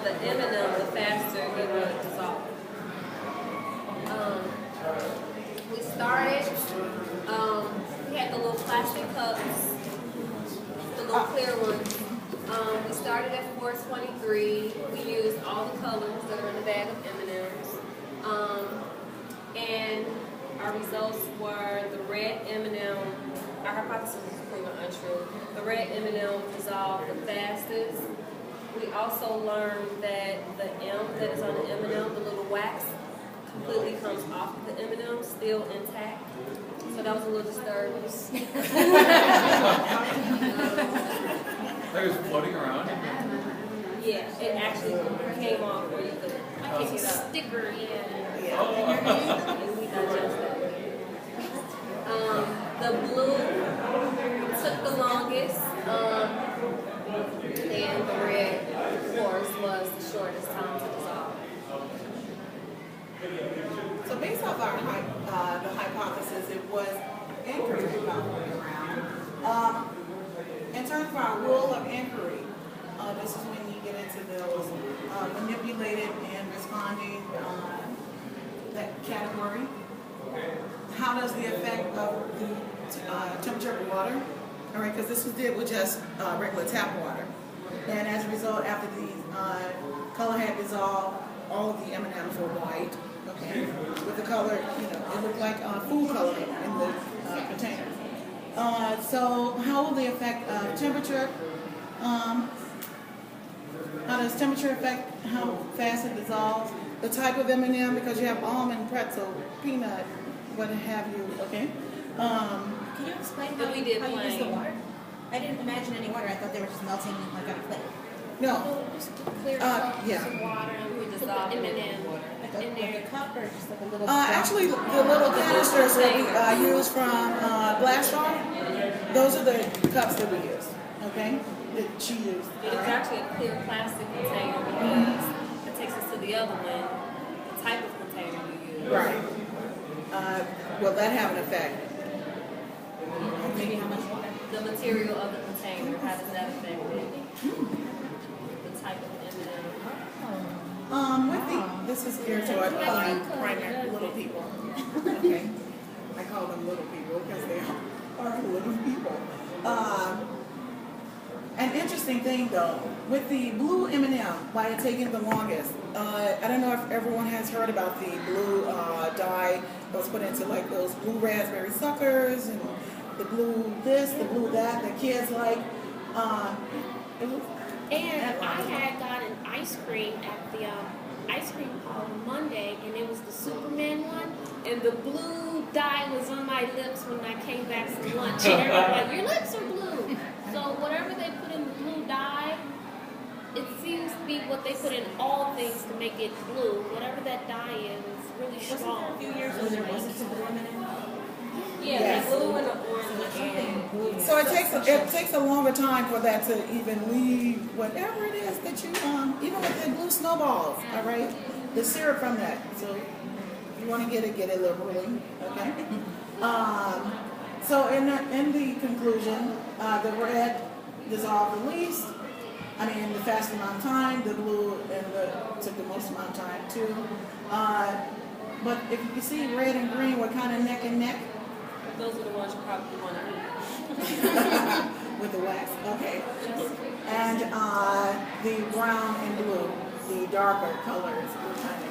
of the M&M, the faster it would dissolve. We started, we had the little plastic cups, the little clear ones. We started at 423. We used all the colors that are in the bag of M&Ms. And our results were the red M&M, our hypothesis was proven untrue. The red M&M dissolved the fastest. We also learned that the M that is on the M&M, the little wax, completely comes off of the M&M, still intact. So that was a little disturbing. It was floating around? Yeah, it actually came off where you could pick it up. Sticker, yeah. And we digest that. The blue took the longest, and the red, of course, was the shortest time to dissolve. So based off our the hypothesis, it was incorrect about going around. In terms of our rule of inquiry, this is when you get into those manipulated and responding that category. How does the effect of the temperature of water? All right, because this was did with just regular tap water, and as a result, after the color had dissolved, all of the M&Ms were white. Okay, with the color, it looked like food coloring in the container. So how will the effect of temperature? How does temperature affect how fast it dissolves? The type of M&M, because you have almond, pretzel, peanut, what have you? Okay. Can you explain how you use the water? I didn't imagine any water. I thought they were just melting like on a plate. No. Just clear yeah. some water and we dissolve them in water. In there, a cup or just like a little. Actually, the little canisters that we use from Glass Jar, those are the cups that we use. Okay, that she used. It's actually a clear plastic container because it takes us to the other one, the type of container you use. Right. Will that have an effect? Maybe how much water? The material of the container, how does that affect it? The type of M&M. This is geared toward primary little people. Okay, I call them little people because they are little people. An interesting thing though, with the blue M&M, why it taking the longest. I don't know if everyone has heard about the blue dye that was put into like those blue raspberry suckers and the blue this, the blue that, the kids like. And I had gotten ice cream at the ice cream parlor Monday, and it was the Superman one, and the blue dye was on my lips when I came back from lunch. And everyone was like, your lips are blue. So whatever they put in the blue dye, it seems to be what they put in all things to make it blue. Whatever that dye is, it's really strong. A few years ago there wasn't some blue M&M. Yeah, Yes. the blue and the orange. So it takes a longer time for that to even leave whatever it is that you even with the blue snowballs, all right, the syrup from that. So if you want to get it liberally, okay. So in the conclusion, the red dissolved the least. I mean, the fastest amount of time. The blue took the most amount of time too. But if you can see, red and green were kind of neck and neck. Those are the ones you probably want to eat. With the wax, okay. And the brown and blue, the darker colors, were kind of